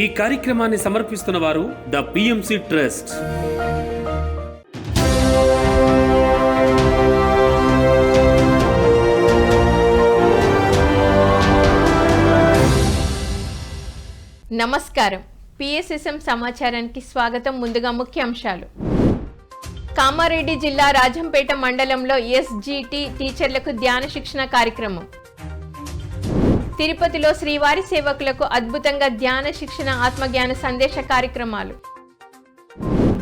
ఈ కార్యక్రమాన్ని సమర్పిస్తున్న వారు ద పిఎంసి ట్రస్ట్. నమస్కారం. పిఎస్ఎస్ఎం సమాచారానికి స్వాగతం. ముందుగా ముఖ్యాంశాలు. కామారెడ్డి జిల్లా రాజంపేట మండలంలో ఎస్జిటి టీచర్లకు ధ్యాన శిక్షణ కార్యక్రమం. తిరుపతిలో శ్రీవారి సేవకులకు అద్భుతంగా ధ్యాన శిక్షణ ఆత్మజ్ఞాన సందేశ కార్యక్రమాలు.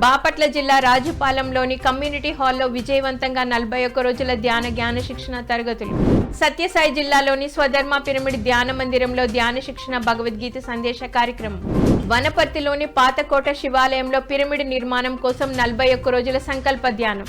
బాపట్ల జిల్లా రాజుపాలెంలోని కమ్యూనిటీ హాల్లో విజయవంతంగా 41 రోజుల ధ్యాన శిక్షణ తరగతులు. సత్యసాయి జిల్లాలోని స్వధర్మ పిరమిడ్ ధ్యాన మందిరంలో ధ్యాన శిక్షణ భగవద్గీత సందేశ కార్యక్రమం. వనపర్తిలోని పాతకోట శివాలయంలో పిరమిడ్ నిర్మాణం కోసం 41 రోజుల సంకల్ప ధ్యానం.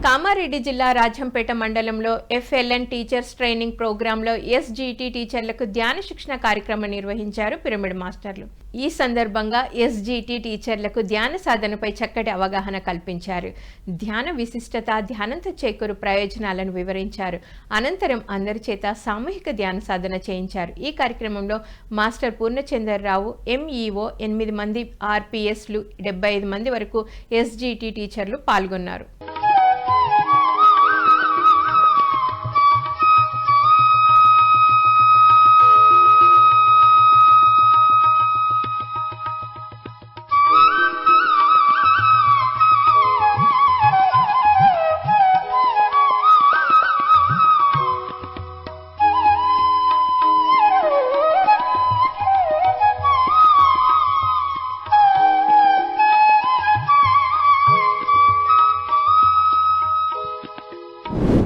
కామారెడ్డి జిల్లా రాజంపేట మండలంలో ఎఫ్ఎల్ఎన్ టీచర్స్ ట్రైనింగ్ ప్రోగ్రాంలో ఎస్జిటి టీచర్లకు ధ్యాన శిక్షణ కార్యక్రమం నిర్వహించారు పిరమిడ్ మాస్టర్లు. ఈ సందర్భంగా ఎస్జిటి టీచర్లకు ధ్యాన సాధనపై చక్కటి అవగాహన కల్పించారు. ధ్యాన విశిష్టత, ధ్యానంతో చేకూరు ప్రయోజనాలను వివరించారు. అనంతరం అందరి చేత సామూహిక ధ్యాన సాధన చేయించారు. ఈ కార్యక్రమంలో మాస్టర్ పూర్ణచంద్రరావు, ఎంఈఓ, 8 మంది ఆర్పిఎస్లు, 75 మంది వరకు ఎస్జిటి టీచర్లు పాల్గొన్నారు.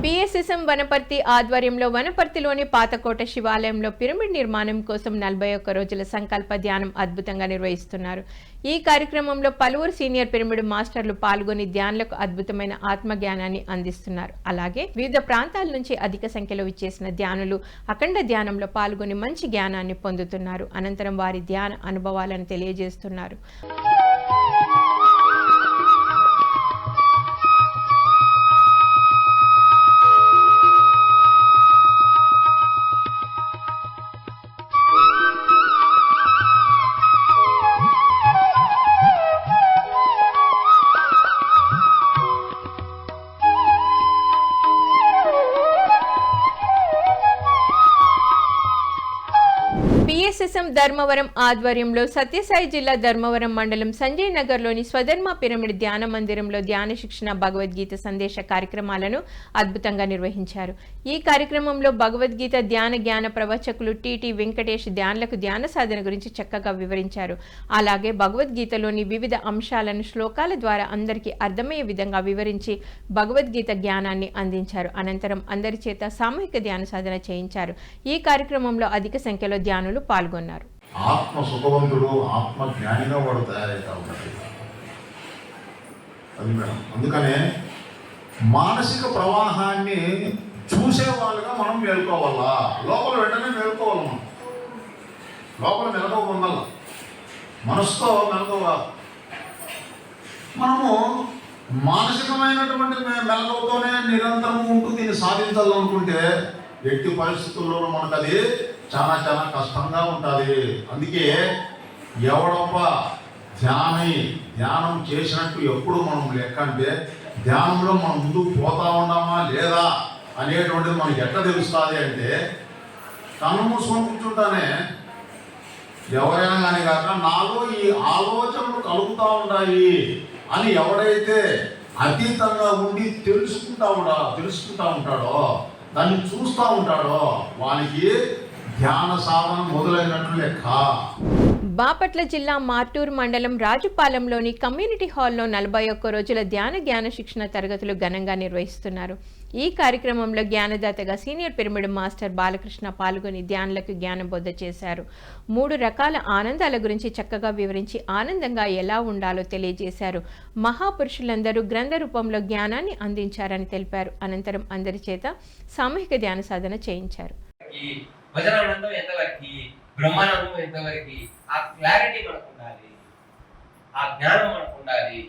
పిఎస్ఎస్ఎం వనపర్తి ఆధ్వర్యంలో వనపర్తిలోని పాతకోట శివాలయంలో పిరమిడ్ నిర్మాణం కోసం 41 రోజుల సంకల్ప ధ్యానం అద్భుతంగా నిర్వహిస్తున్నారు. ఈ కార్యక్రమంలో పలువురు సీనియర్ పిరమిడ్ మాస్టర్లు పాల్గొని ధ్యానులకు అద్భుతమైన ఆత్మజ్ఞానాన్ని అందిస్తున్నారు. అలాగే వివిధ ప్రాంతాల నుంచి అధిక సంఖ్యలో విచ్చేసిన ధ్యానులు అఖండ ధ్యానంలో పాల్గొని మంచి జ్ఞానాన్ని పొందుతున్నారు. అనంతరం వారి ధ్యాన అనుభవాలను తెలియజేస్తున్నారు. పిఎస్ఎస్ఎం ధర్మవరం ఆధ్వర్యంలో సత్యసాయి జిల్లా ధర్మవరం మండలం సంజయ్ నగర్లోని స్వధర్మ పిరమిడ్ ధ్యాన మందిరంలో ధ్యాన శిక్షణ భగవద్గీత సందేశ కార్యక్రమాలను అద్భుతంగా నిర్వహించారు. ఈ కార్యక్రమంలో భగవద్గీత జ్ఞాన ప్రవచకులు టిటి వెంకటేష్ ధ్యానులకు ధ్యాన సాధన గురించి చక్కగా వివరించారు. అలాగే భగవద్గీతలోని వివిధ అంశాలను శ్లోకాల ద్వారా అందరికీ అర్థమయ్యే విధంగా వివరించి భగవద్గీత జ్ఞానాన్ని అందించారు. అనంతరం అందరి చేత సామూహిక ధ్యాన సాధన చేయించారు. ఈ కార్యక్రమంలో అధిక సంఖ్యలో ధ్యానులు పాల్గొన్నారు. ఆత్మ సుఖవంతుడు, ఆత్మ జ్ఞానిగా వాడు తయారైతా ఉంటాడు. అది మేడం, అందుకనే మానసిక ప్రవాహాన్ని చూసే వాళ్ళుగా మనం మేల్కోవాలా. లోపల వెంటనే మేల్కోవాలి. మనం లోపల మెలకువ పొందాల, మనసుతో మెలకువ. మనము మానసికమైనటువంటి మెలకువతోనే నిరంతరం ఉంటూ దీన్ని సాధించాలనుకుంటే ఎట్టి పరిస్థితుల్లోనూ మనకు అది చాలా చాలా కష్టంగా ఉంటుంది. అందుకే ఎవడొప్ప ధ్యానం చేసినట్టు ఎప్పుడు మనం లెక్క అంటే ధ్యానంలో మనం ముందుకు పోతా ఉన్నామా లేదా అనేటువంటిది మనకి ఎట్లా తెలుస్తుంది అంటే కన్ను మూసుకొని కూర్చుంటానే ఎవరైనా కానీ కాక నాలో ఈ ఆలోచనలు కలుగుతూ ఉంటాయి అని ఎవడైతే అతీతంగా ఉండి తెలుసుకుంటా ఉంటాడో, దాన్ని చూస్తూ ఉంటాడో వానికి ధ్యాన సాధన మొదలైనట్లు లెక్క. బాపట్ల జిల్లా మార్టూరు మండలం రాజుపాలెంలోని కమ్యూనిటీ హాల్లో 41 రోజుల ధ్యాన శిక్షణ తరగతులు ఘనంగా నిర్వహిస్తున్నారు. ఈ కార్యక్రమంలో జ్ఞానదాతగా సీనియర్ పిరమిడ్ మాస్టర్ బాలకృష్ణ పాల్గొని ధ్యానులకు జ్ఞానబోధ చేశారు. 3 రకాల ఆనందాల గురించి చక్కగా వివరించి ఆనందంగా ఎలా ఉండాలో తెలియజేశారు. మహాపురుషులందరూ గ్రంథ రూపంలో జ్ఞానాన్ని అందించారని తెలిపారు. అనంతరం అందరి చేత సామూహిక ధ్యాన సాధన చేయించారు. భజనానందం ఎంతవరకు, బ్రహ్మానందం ఎంతవరకు, ఆ క్లారిటీ మనకు ఉండాలి, ఆ జ్ఞానం మనకు ఉండాలి.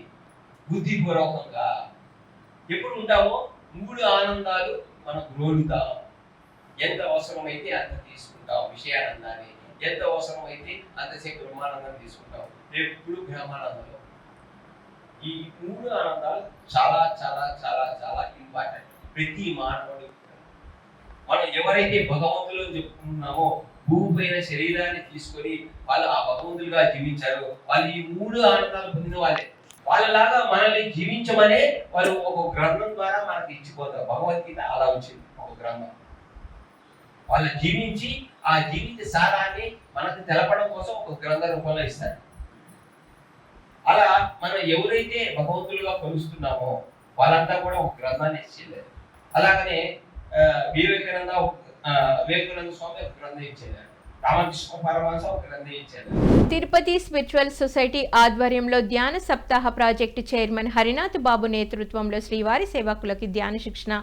బుద్ధిపూర్వకంగా ఎప్పుడు ఉంటామో 3 ఆనందాలు మనకు రోలుతాం. ఎంత అవసరమైతే అంత తీసుకుంటాం విషయానందాన్ని. ఎంత అవసరం అయితే అంతసేపు బ్రహ్మానందం తీసుకుంటాం, ఎప్పుడు బ్రహ్మానందంలో. ఈ 3 ఆనందాలు చాలా చాలా చాలా చాలా ఇంపార్టెంట్ ప్రతి మానవుడు. మనం ఎవరైతే భగవంతులు చెప్పుకున్నామో, భూమిపైన శరీరాన్ని తీసుకొని వాళ్ళు ఆ భగవంతులుగా జీవించారో వాళ్ళు ఈ 3 ఆనందాలు పొందిన వాళ్ళే. వాళ్ళలాగా మనల్ని జీవించమనే వాళ్ళు ఒక గ్రంథం ద్వారా మనకి ఇచ్చిపోతారు. భగవద్గీత అలా వచ్చింది, ఒక గ్రంథం. వాళ్ళు జీవించి ఆ జీవిత సారాన్ని మనకు తెలపడం కోసం ఒక గ్రంథ రూపంలో ఇస్తారు. అలా మనం ఎవరైతే భగవంతులుగా కొలుస్తున్నామో వాళ్ళంతా కూడా ఒక గ్రంథాన్ని ఇచ్చేయారు. అలాగనే వివేకానంద స్వామి ఒక గ్రంథం ఇచ్చేయారు, రామకృష్ణ పరమహంస ఒక గ్రంథం ఇచ్చారు. తిరుపతి స్పిరిచువల్ సొసైటీ ఆధ్వర్యంలో ధ్యాన సప్తాహ ప్రాజెక్టు చైర్మన్ హరినాథ్ బాబు నేతృత్వంలో శ్రీవారి సేవకులకి ధ్యాన శిక్షణ,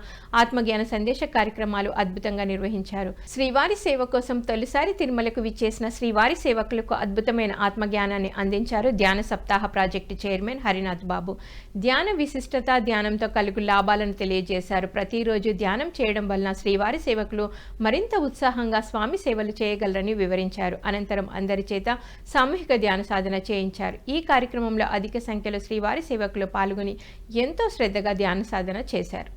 ఆత్మజ్ఞాన సందేశ కార్యక్రమాలు అద్భుతంగా నిర్వహించారు. శ్రీవారి సేవ కోసం తొలిసారి తిరుమలకు విచ్చేసిన శ్రీవారి సేవకులకు అద్భుతమైన ఆత్మజ్ఞానాన్ని అందించారు ధ్యాన సప్తాహ ప్రాజెక్టు చైర్మన్ హరినాథ్ బాబు. ధ్యాన విశిష్టత, ధ్యానంతో కలుగు లాభాలను తెలియజేశారు. ప్రతిరోజు ధ్యానం చేయడం వలన శ్రీవారి సేవకులు మరింత ఉత్సాహంగా స్వామి సేవలు చేయగలరని వివరించారు. అనంతరం అందరి చేత సామూహిక ధ్యాన సాధన చేయించారు. ఈ కార్యక్రమంలో అధిక సంఖ్యలో శ్రీవారి సేవకులు పాల్గొని ఎంతో శ్రద్ధగా ధ్యాన సాధన చేశారు.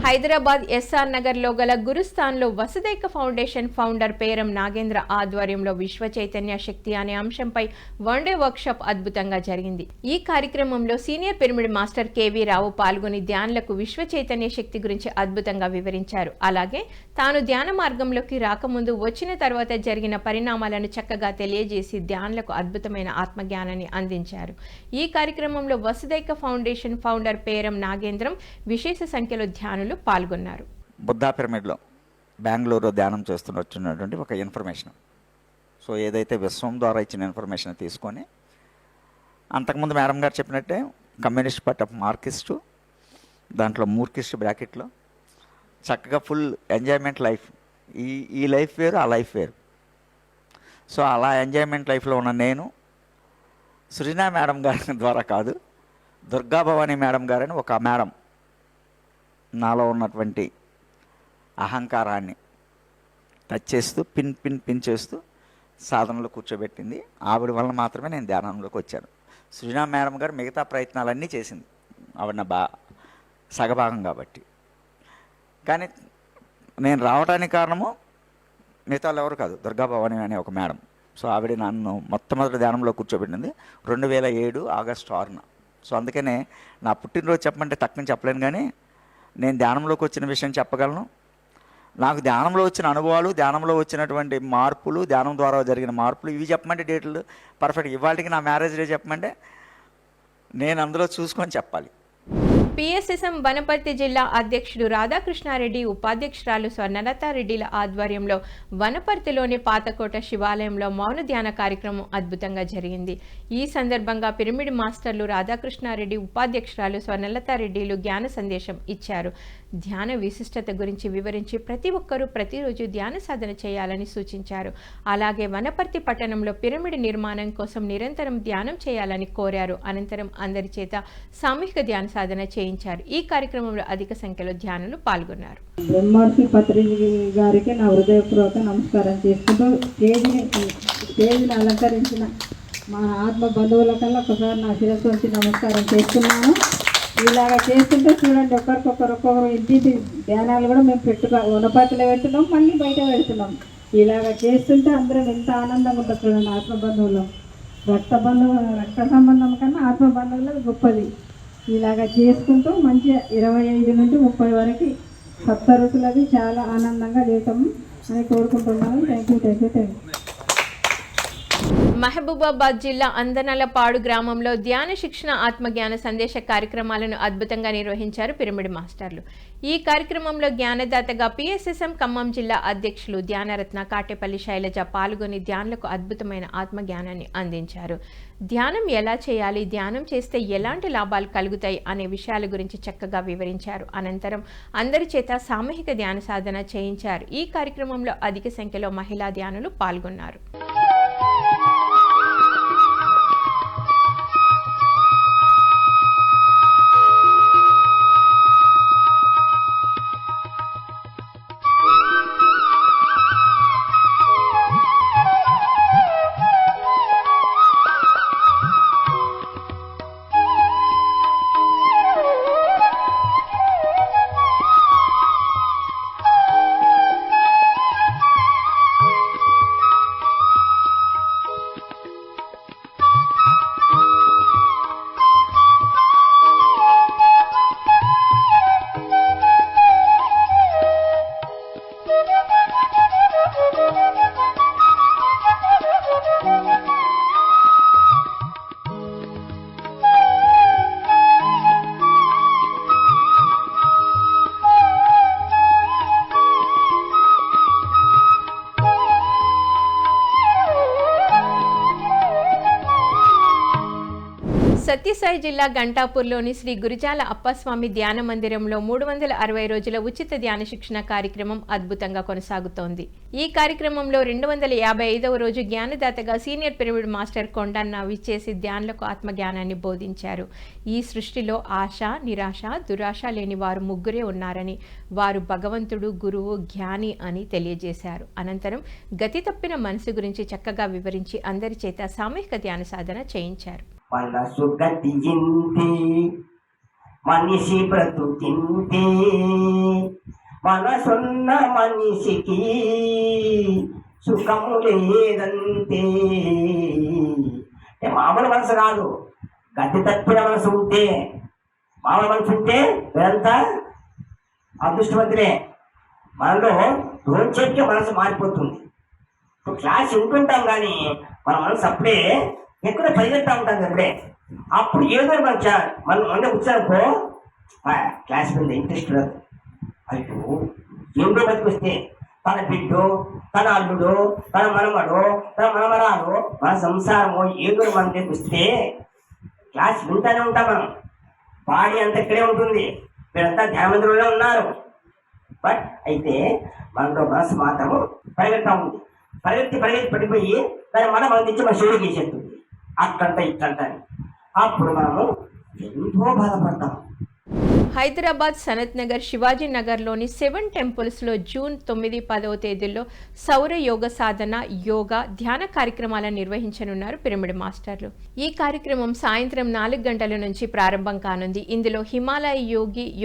హైదరాబాద్ ఎస్ఆర్ నగర్లో గల గురుస్థాన్లో వసుదైక ఫౌండేషన్ ఫౌండర్ పేరం నాగేంద్ర ఆధ్వర్యంలో విశ్వ చైతన్య శక్తి అనే అంశంపై వన్డే వర్క్షాప్ అద్భుతంగా జరిగింది. ఈ కార్యక్రమంలో సీనియర్ పిరమిడ్ మాస్టర్ కేవీ రావు పాల్గొని ధ్యానులకు విశ్వ చైతన్య శక్తి గురించి అద్భుతంగా వివరించారు. అలాగే తాను ధ్యాన మార్గంలోకి రాకముందు, వచ్చిన తర్వాత జరిగిన పరిణామాలను చక్కగా తెలియజేసి ధ్యానులకు అద్భుతమైన ఆత్మజ్ఞానాన్ని అందించారు. ఈ కార్యక్రమంలో వసుదైక ఫౌండేషన్ ఫౌండర్ పేరం నాగేంద్రం, విశేష సంఖ్యలో ధ్యానులు పాల్గొన్నారు. బుద్ధా పిరమిడ్లో బెంగళూరు ధ్యానం వచ్చినటువంటి ఒక ఇన్ఫర్మేషన్, సో ఏదైతే విశ్వం ద్వారా ఇచ్చిన ఇన్ఫర్మేషన్ తీసుకొని, అంతకుముందు మేడం గారు చెప్పినట్టే కమ్యూనిస్ట్ పార్టీ ఆఫ్ మార్కిస్టు, దాంట్లో మూర్ఖిస్ట్ బ్రాకెట్లో చక్కగా ఫుల్ ఎంజాయ్మెంట్ లైఫ్. ఈ లైఫ్ వేరు, ఆ లైఫ్ వేరు. సో అలా ఎంజాయ్మెంట్ లైఫ్లో ఉన్న నేను సృజనా మేడం గారి ద్వారా కాదు, దుర్గా భవానీ మేడం గారని ఒక మేడం నాలో ఉన్నటువంటి అహంకారాన్ని టచ్ చేస్తూ పిన్ చేస్తూ సాధనలో కూర్చోబెట్టింది. ఆవిడ వల్ల మాత్రమే నేను ధ్యానంలోకి వచ్చాను. సృజనా మేడం గారు మిగతా ప్రయత్నాలన్నీ చేసింది, ఆవిడ నా సగభాగం కాబట్టి. కానీ నేను రావడానికి కారణము మిగతా వాళ్ళు ఎవరు కాదు, దుర్గా భవాని అనే ఒక మేడం. సో ఆవిడ నన్ను మొట్టమొదటి ధ్యానంలో కూర్చోబెట్టింది 2007 ఆగస్టు 6న. సో అందుకనే నా పుట్టినరోజు చెప్పమంటే తక్కువ చెప్పలేను, కానీ నేను ధ్యానంలోకి వచ్చిన విషయం చెప్పగలను. నాకు ధ్యానంలో వచ్చిన అనుభవాలు, ధ్యానంలో వచ్చినటువంటి మార్పులు, ధ్యానం ద్వారా జరిగిన మార్పులు, ఇవి చెప్పమంటే డేట్లు పర్ఫెక్ట్. ఇవాళకి నా మ్యారేజ్ డే చెప్పమంటే నేను అందులో చూసుకొని చెప్పాలి. పిఎస్ఎస్ఎం వనపర్తి జిల్లా అధ్యక్షుడు రాధాకృష్ణారెడ్డి, ఉపాధ్యక్షురాలు స్వర్ణలతారెడ్డిల ఆధ్వర్యంలో వనపర్తిలోని పాతకోట శివాలయంలో మౌన ధ్యాన కార్యక్రమం అద్భుతంగా జరిగింది. ఈ సందర్భంగా పిరమిడ్ మాస్టర్లు రాధాకృష్ణారెడ్డి, ఉపాధ్యక్షురాలు స్వర్ణలతారెడ్డిలు జ్ఞాన సందేశం ఇచ్చారు. ధ్యాన విశిష్టత గురించి వివరించి ప్రతి ఒక్కరూ ప్రతిరోజు ధ్యాన సాధన చేయాలని సూచించారు. అలాగే వనపర్తి పట్టణంలో పిరమిడ్ నిర్మాణం కోసం నిరంతరం ధ్యానం చేయాలని కోరారు. అనంతరం అందరి చేత సామూహిక ధ్యాన సాధన చేయించారు. ఈ కార్యక్రమంలో అధిక సంఖ్యలో ధ్యానులు పాల్గొన్నారు. బ్రహ్మర్షి పత్రిజీ గారికి నా హృదయపూర్వక నమస్కారం చేసుకుంటూ స్టేజ్ని అలంకరించిన మా ఆత్మ బంధువుల కల్లా ఒకసారి నా శిరస్సు వచ్చి నమస్కారం చేస్తున్నాను. ఇలాగ చేస్తుంటే చూడండి, ఒక్కొక్కరు ఇంటి ధ్యానాలు కూడా మేము వనపర్తిలో పెడుతున్నాం, మళ్ళీ బయట పెడుతున్నాం. ఇలాగ చేస్తుంటే అందరం ఎంత ఆనందంగా ఉంటుంది చూడండి. ఆత్మబంధువులు రక్త సంబంధం కన్నా ఆత్మబంధువులు గొప్పది. ఇలాగ చేసుకుంటూ మంచిగా 25 నుండి 30 వరకు సప్తరుతులది చాలా ఆనందంగా చేస్తాము అని కోరుకుంటున్నాను. Thank you. మహబూబాబాద్ జిల్లా అందనలపాడు గ్రామంలో ధ్యాన శిక్షణ ఆత్మజ్ఞాన సందేశ కార్యక్రమాలను అద్భుతంగా నిర్వహించారు పిరమిడ్ మాస్టర్లు. ఈ కార్యక్రమంలో జ్ఞానదాతగా పిఎస్ఎస్ఎం ఖమ్మం జిల్లా అధ్యక్షులు ధ్యానరత్న కాటేపల్లి శైలజ పాల్గొని ధ్యానులకు అద్భుతమైన ఆత్మజ్ఞానాన్ని అందించారు. ధ్యానం ఎలా చేయాలి, ధ్యానం చేస్తే ఎలాంటి లాభాలు కలుగుతాయి అనే విషయాల గురించి చక్కగా వివరించారు. అనంతరం అందరి చేత సామూహిక ధ్యాన సాధన చేయించారు. ఈ కార్యక్రమంలో అధిక సంఖ్యలో మహిళా ధ్యానులు పాల్గొన్నారు. సత్యసాయి జిల్లా గంటాపూర్లోని శ్రీ గురిజాల అప్పస్వామి ధ్యాన మందిరంలో 360 రోజుల ఉచిత ధ్యాన శిక్షణ కార్యక్రమం అద్భుతంగా కొనసాగుతోంది. ఈ కార్యక్రమంలో 255వ రోజు జ్ఞానదాతగా సీనియర్ పిరమిడ్ మాస్టర్ కొండన్న విచ్చేసి ధ్యానులకు ఆత్మజ్ఞానాన్ని బోధించారు. ఈ సృష్టిలో ఆశ, నిరాశ, దురాశ లేని వారు ముగ్గురే ఉన్నారని, వారు భగవంతుడు, గురువు, జ్ఞాని అని తెలియజేశారు. అనంతరం గతి తప్పిన మనసు గురించి చక్కగా వివరించి అందరి చేత సామూహిక ధ్యాన సాధన చేయించారు. మనసు గతింతే మనిషి బ్రతుకింతే, మనసున్న మనిషికి సుఖము లేదంతే. మామూలు మనసు కాదు, గతి తప్పిన మనసు ఉంటే, మామూలు మనసు ఉంటే వీరంతా అదృష్టవంతులే. మనలో రోజుకి మనసు మారిపోతుంది. ఇప్పుడు క్లాస్ ఉంటుంటాం కానీ మన మనసు అప్పుడే ఎక్కడ పరిగెత్తా ఉంటాం అప్పుడే. అప్పుడు ఏదో మనం అంటే వచ్చానుకో క్లాస్ మీద ఇంట్రెస్ట్ రాదు. అయ్యో ఏమిటో బతికొస్తే తన బిడ్డో, తన అల్లుడో, తన మనమడో, తన మనమరాలో, మన సంసారమో ఏదో మన దగ్గరికి వస్తే క్లాస్ వింటానే ఉంటాం. మనం బాడీ అంతా ఇక్కడే ఉంటుంది, వీళ్ళంతా ధ్యానమందిరంలో ఉన్నారు. బట్ అయితే మనలో మనసు మాత్రము పరిగెత్తా ఉంది. పరిగెత్తి పడిపోయి దాని మనం తెచ్చి మన శివుడికి వేసేస్తుంది. అట్టంట ఇట్టంట అప్పుడు మనము ఎంతో బాధపడతాం. హైదరాబాద్ సనత్ నగర్, శివాజీ నగర్లోని 7 టెంపుల్స్లో జూన్ 9, 10వ తేదీల్లో సౌర యోగ సాధన, యోగా, ధ్యాన కార్యక్రమాలను నిర్వహించనున్నారు పిరమిడ్ మాస్టర్లు. ఈ కార్యక్రమం సాయంత్రం 4 గంటల నుంచి ప్రారంభం కానుంది. ఇందులో హిమాలయ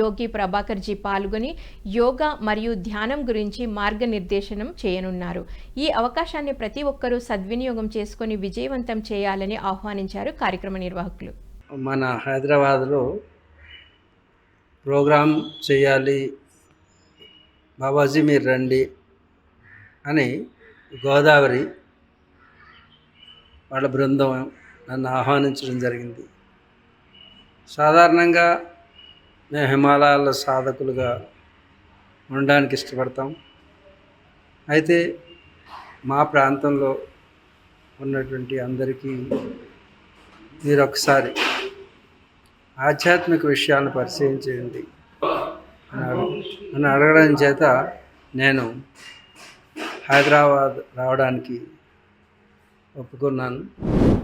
యోగి ప్రభాకర్ జీ పాల్గొని యోగా మరియు ధ్యానం గురించి మార్గనిర్దేశనం చేయనున్నారు. ఈ అవకాశాన్ని ప్రతి ఒక్కరూ సద్వినియోగం చేసుకుని విజయవంతం చేయాలని ఆహ్వానించారు కార్యక్రమ నిర్వాహకులు. మన హైదరాబాద్లో ప్రోగ్రాం చేయాలి బాబాజీ మీరు రండి అని గోదావరి వాళ్ళ బృందం నన్ను ఆహ్వానించడం జరిగింది. సాధారణంగా మేము హిమాలయాల సాధకులుగా ఉండడానికి ఇష్టపడతాం. అయితే మా ప్రాంతంలో ఉన్నటువంటి అందరికీ మీరు ఒకసారి ఆధ్యాత్మిక విషయాలను పరిశీలించండి అని అడగడం చేత నేను హైదరాబాద్ రావడానికి ఒప్పుకున్నాను.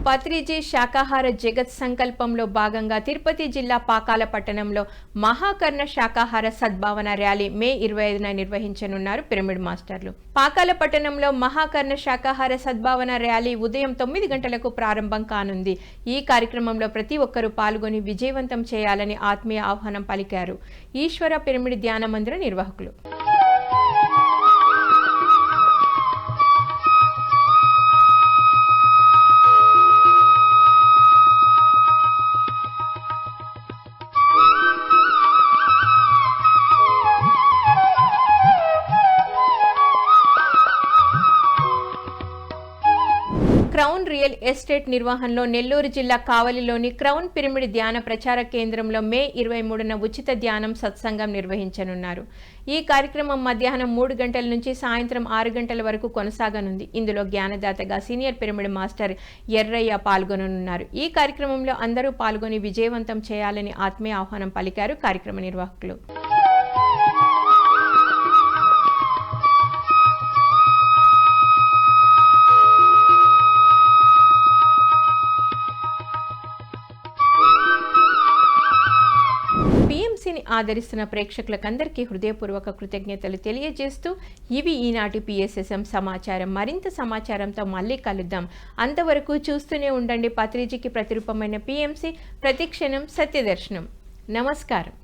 పత్రిజీ శాకాహార జగత్ సంకల్పంలో భాగంగా తిరుపతి జిల్లా పాకాల పట్టణంలో మహాకర్ణ శాకాహార సద్భావన ర్యాలీ మే 25న నిర్వహించనున్నారు పిరమిడ్ మాస్టర్లు. పాకాల పట్టణంలో మహాకర్ణ శాకాహార సద్భావన ర్యాలీ ఉదయం 9 గంటలకు ప్రారంభం కానుంది. ఈ కార్యక్రమంలో ప్రతి ఒక్కరూ పాల్గొని విజయవంతం చేయాలని ఆత్మీయ ఆహ్వానం పలికారు ఈశ్వర పిరమిడ్ ధ్యాన మందిర నిర్వాహకులు. క్రౌన్ రియల్ ఎస్టేట్ నిర్వహణలో నెల్లూరు జిల్లా కావలిలోని క్రౌన్ పిరమిడ్ ధ్యాన ప్రచార కేంద్రంలో మే 23న ఉచిత ధ్యానం సత్సంగం నిర్వహించనున్నారు. ఈ కార్యక్రమం మధ్యాహ్నం 3 గంటల నుంచి సాయంత్రం 6 గంటల వరకు కొనసాగనుంది. ఇందులో జ్ఞానదాతగా సీనియర్ పిరమిడ్ మాస్టర్ ఎర్రయ్య పాల్గొననున్నారు. ఈ కార్యక్రమంలో అందరూ పాల్గొని విజయవంతం చేయాలని ఆత్మీయ ఆహ్వానం పలికారు కార్యక్రమ నిర్వాహకులు. పిఎంసిని ఆదరిస్తున్న ప్రేక్షకులకందరికీ హృదయపూర్వక కృతజ్ఞతలు తెలియజేస్తూ ఇవి ఈనాటి పిఎస్ఎస్ఎం సమాచారం. మరింత సమాచారంతో మళ్ళీ కలుద్దాం. అంతవరకు చూస్తూనే ఉండండి పత్రిజీకి ప్రతిరూపమైన పిఎంసి, ప్రతిక్షణం సత్యదర్శనం. నమస్కారం.